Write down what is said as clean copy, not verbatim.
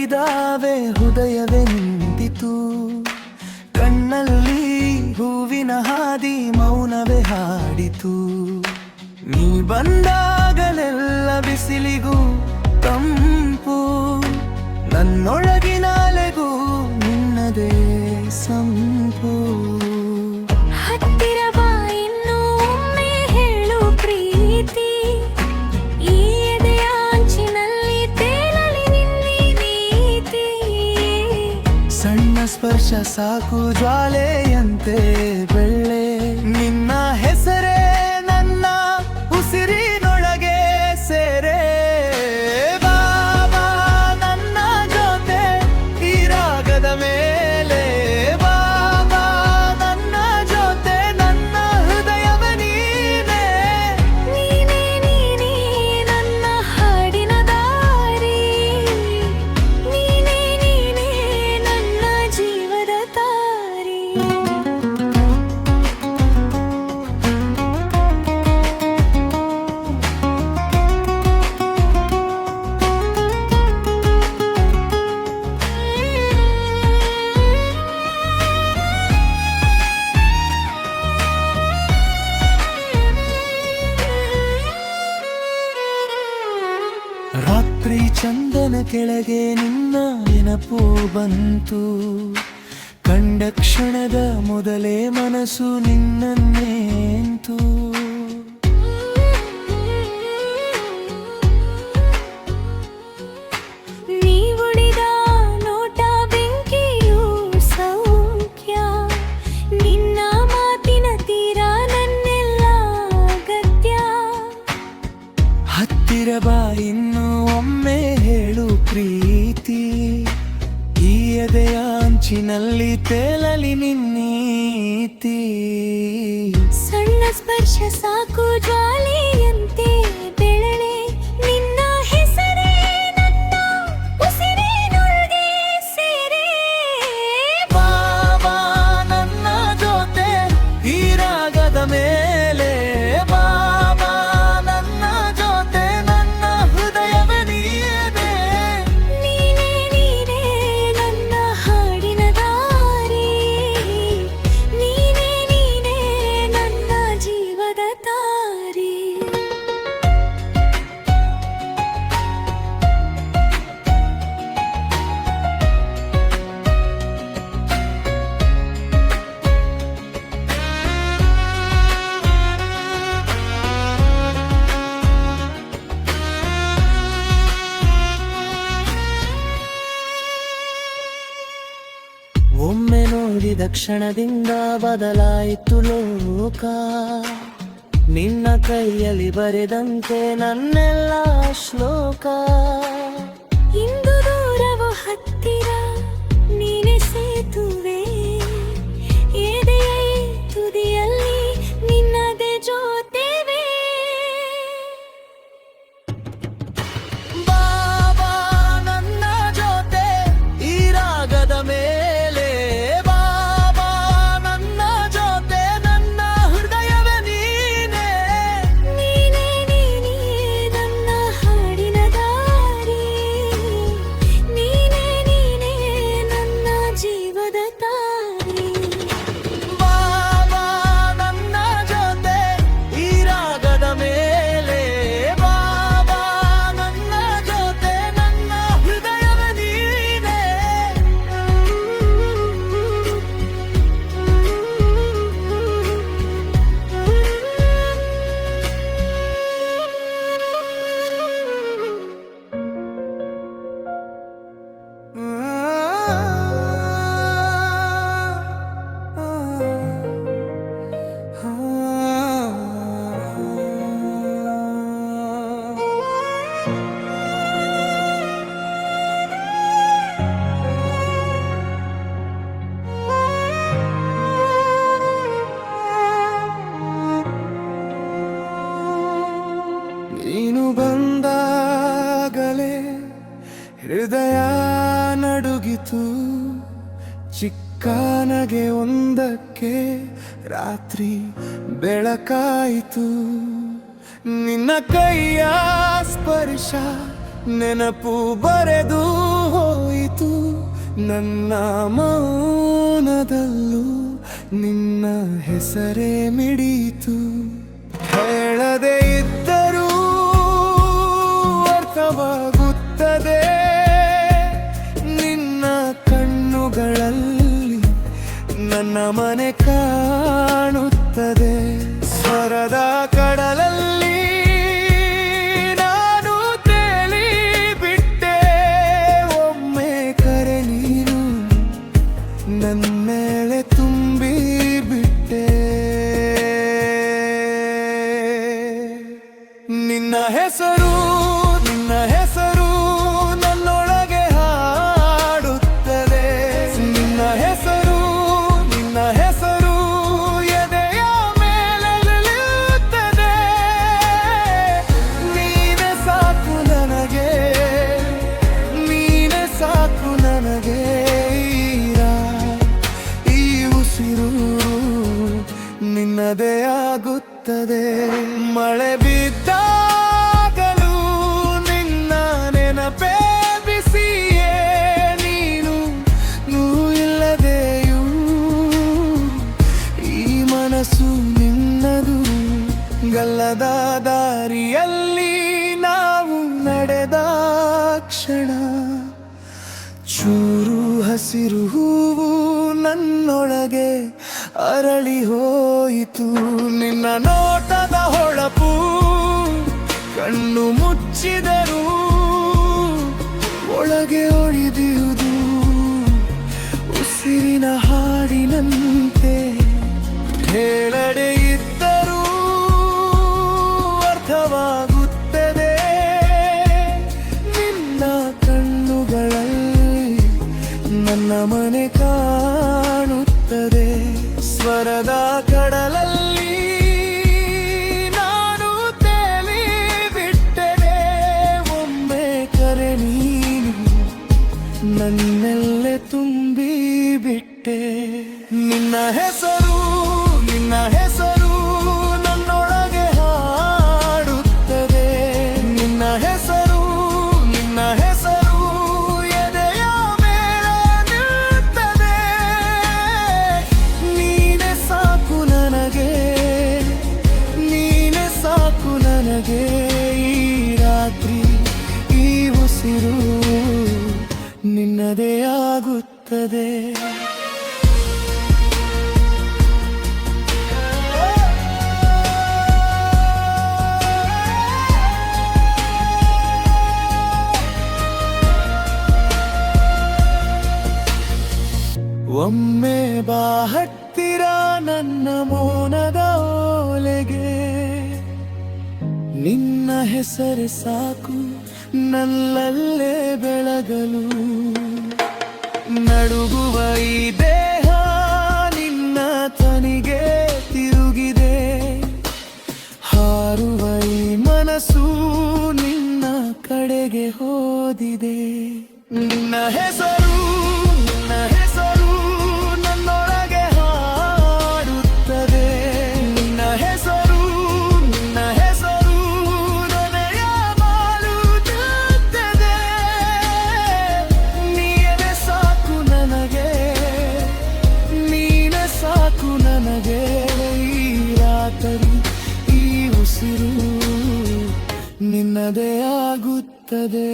ಮುಟ್ಟಿದಾವೆ ಹೃದಯವೇ ನಿಂತಿತು. ಕಣ್ಣಲ್ಲಿ ಹೂವಿನ ಹಾದಿ ಮೌನವೇ ಹಾಡಿತು. ನೀ ಬಂದಾಗಲೆಲ್ಲ ಬಿಸಿಲಿಗೂ ತಂಪು, ನನ್ನೊಳಗಿನಾಲೆಗೂ ನಿನ್ನದೇ ಸಂಪು. ಹತ್ತಿರ ಬಾ ಇನ್ನು ಒಮ್ಮೆ ಹೇಳು ಪ್ರೀತಿ, ಈ ಎದೆಯ ಅಂಚಿನಲ್ಲಿ ತೇಲಲಿ ನಿನ್ನೆ ನೀತಿ. ಸಣ್ಣ ಸ್ಪರ್ಶ ಸಾಕು ಜ್ವಾಲೆಯಂತೆ ಬೆಳ್ಳೆ, ನಿನ್ನ ಹೆಸರೇ ನನ್ನ ಉಸಿರಿನೊಳಗೆ ಸೇರೆ. ಬಾಬಾ ನನ್ನ ಜೊತೆ ಈ ರಾಗದ ಮೇಲೆ, ಬಾಬಾ ನನ್ನ ಜೊತೆ ನನ್ನ ಹೃದಯವ ನೀನೇ. ನೀನೇ ನೀನೇ ನನ್ನ ಹಾಡಿನ ದಾರಿ, ನೀನೇ ನೀನೇ ನನ್ನ ಜೀವದ ತಾರಿ. ರಾತ್ರಿ ಚಂದನ ಕೆಳಗೆ ನಿನ್ನ ನೆನಪು ಬಂತು. ಕಂಡ ಕ್ಷಣದ ಮೊದಲೇ ಮನಸ್ಸು ನಿನ್ನನ್ನೇಂತು. ನೀ ಉಳಿದ ನೋಟ ಬೆಂಕಿಯು ಸೌಖ್ಯ, ನಿನ್ನ ಮಾತಿನ ತೀರ ನನ್ನೆಲ್ಲ ಗತ್ಯ. ಹತ್ತಿರ ಬಾ ಇನ್ನು ಒಮ್ಮೆ ಹೇಳು ಪ್ರೀತಿ, ಈ ಎದೆಯ ಅಂಚಿನಲ್ಲಿ ತೇಲಲಿ ನಿನ್ನೀತಿ. ಸಣ್ಣ ಸ್ಪರ್ಶ ಸಾಕು ಜ್ವಾಲೆಯಂತೆ ಬೆಳಳೆ, ನಿನ್ನ ಹೆಸರೇ ನನ್ನ ಉಸಿರಿನೊಳಗೆ ಸೇರೆ. ಬಾಬಾ ನನ್ನ ಜೊತೆ ಈ ರಾಗದ ಮೇಲೆ, ಬಾಬಾ ನನ್ನ ಜೊತೆ ನನ್ನ ಹೃದಯವೇ ನೀನೇ. ನೀನೇ ನೀನೇ ನನ್ನ ಹಾಡಿನ ದಾರಿ, ನೀನೇ ನೀನೇ ನನ್ನ ಜೀವದ ತಾರಿ. ಒಮ್ಮೆ ನೋಡಿದ ಕ್ಷಣದಿಂದ ಬದಲಾಯಿತು ಲೋಕ, ನಿನ್ನ ಕೈಯಲ್ಲಿ ಬರೆದಂತೆ ನನ್ನೆಲ್ಲ ಶ್ಲೋಕ. ಇಂದು ದೂರವು ಹತ್ತಿರ ನೀನೆ ಸೇತುವೆ, ಎದೆಯ ಈ ತುದಿಯಲ್ಲಿ ನಿನ್ನದೇ ಜೊತೆವೆ. ಬಾಬಾ ನನ್ನ ಜೊತೆ ಈ ರಾಗದ ಮೇಲೆ, ಬಾಬಾ ನನ್ನ ಜೊತೆ ನನ್ನ ಹೃದಯವೇ ನೀನೇ. ನೀನೇ ನೀನೇ ನನ್ನ ಹಾಡಿನ ದಾರಿ, ನೀನೇ ನೀನೇ ನನ್ನ ಜೀವದ ತಾರಿ. ಬಾಬಾ ನನ್ನ ಜೊತೆ ಈ ರಾಗದ ಮೇಲೆ, ಬಾಬಾ ನನ್ನ ಜೊತೆ ನನ್ನ ಹೃದಯವೇ ನೀನೇ. ನೀನು ಬಂದಾಗಲೇ ಹೃದಯ ನಡುಗಿತು. ಚಿಕ್ಕ ನಗೆ ಒಂದಕ್ಕೆ ರಾತ್ರಿ ಬೆಳಕಾಯಿತು. ನಿನ್ನ ಕೈಯ ಸ್ಪರ್ಶ ನೆನಪು ಬರೆದು ಹೋಯಿತು. ನನ್ನ ಮೌನದಲ್ಲೂ ನಿನ್ನ ಹೆಸರೇ ಮಿಡಿಯಿತು. ಹೇಳದೆ ಇದ್ದರೂ ಅರ್ಥವಾಗುತ್ತದೆ ನಿನ್ನ ಕಣ್ಣುಗಳಲ್ಲಿ ನನ್ನ ಮನೆ ಕಾಣುತ್ತದೆ. ಸ್ವರದ ಕಡಲಲ್ಲಿ ನಾನು ತೇಲಿ ಬಿಟ್ಟೆ, ಒಮ್ಮೆ ಕರೆ ನೀನು ನನ್ಮೇಲೆ ತುಂಬಿ ಬಿಟ್ಟೆ. ನಿನ್ನ ಹೆಸರು ನನ್ನೊಳಗೆ ಹಾಡುತ್ತದೆ. ನಿನ್ನ ಹೆಸರು ಎದೆಯ ಮೇಲೆ ನಿಲ್ಲುತ್ತದೆ. ನೀನೇ ಸಾಕು ನನಗೆ, ನೀನೇ ಸಾಕು ನನಗೆ. ಈ ಉಸಿರು ನಿನ್ನದೇ ಆಗುತ್ತದೆ. ಮಳೆ ಬಿದ್ದಾಗಲೂ ನಿನ್ನ ನೆನಪೇ ಬಿಸಿಯೇ, ನೀನು ಇಲ್ಲದೆಯೂ ಈ ಮನಸ್ಸು ನಿನ್ನದು. ಗಲ್ಲದ ದಾರಿಯಲ್ಲಿ ನಾವು ನಡೆದ ಕ್ಷಣ, ಚೂರು ಹಸಿರು ಹೂವು ನನ್ನೊಳಗೆ ಅರಳಿ ಹೋಯಿತು. ನಿನ್ನ ನೋಟದ ಹೊಳಪು ಕಣ್ಣು ಮುಚ್ಚಿದರು ಒಳಗೆ ಒಳಿದಿರುವುದು ಉಸಿರಿನ ಹಾಡಿನಂತೆ. ಹೇಳಡೆ ಇದ್ದರೂ ಅರ್ಥವಾಗುತ್ತದೆ ನಿನ್ನ ಕಣ್ಣುಗಳಲ್ಲಿ ನನ್ನ ಮನೆ ಕಾಣುತ್ತದೆ. ಸ್ವರದ ಕಡಲಲ್ಲಿ ನಾನು ತೇಲಿ ಬಿಟ್ಟೆ, ಒಮ್ಮೆ ಕರೆ ನೀನು ನನ್ನೆಲ್ಲೆ ತುಂಬಿ ಬಿಟ್ಟೆ. ನಿನ್ನ ಹೆಸರು ನನ್ನೊಳಗೆ ಹಾಡುತ್ತದೆ. ನಿನ್ನ ಹೆಸರು ಎದೆಯ ಮೇಲೆ ನಿಲ್ಲುತ್ತದೆ. ನೀನೇ ಸಾಕು ನನಗೆ, ನೀನೇ ಸಾಕು ನನಗೆ. ಈ ರಾತ್ರಿ ಈ ಉಸಿರು ನಿನ್ನದೇ ಆಗುತ್ತದೆ. ಒಮ್ಮೆ ಬಾ ಹತ್ತಿರ ನನ್ನ ಮೌನದ ಓಲೆಗೆ, ನಿನ್ನ ಹೆಸರು ಸಾಕು ನನ್ನಲ್ಲೇ ಬೆಳಗಲು. ನಡುಗುವ ಈ ದೇಹ ನಿನ್ನ ತನಿಗೆ ತಿರುಗಿದೆ, ಹಾರುವ ಈ ಮನಸ್ಸು ನಿನ್ನ ಕಡೆಗೆ ಹೋದಿದೆ. ನಿನ್ನ ಹೆಸರು ನನ್ನೊಳಗೆ ಹಾಡುತ್ತದೆ. ನಿನ್ನ ಹೆಸರು ಹೃದಯ ಮಾಲುತ್ತದೆ. ನೀನೇ ಸಾಕು ನನಗೆ, ನೀನೇ ಸಾಕು ನನಗೆ. ಈ ರಾತ್ರಿ ಈ ಉಸಿರು ನಿನ್ನದೇ ಆಗುತ್ತದೆ.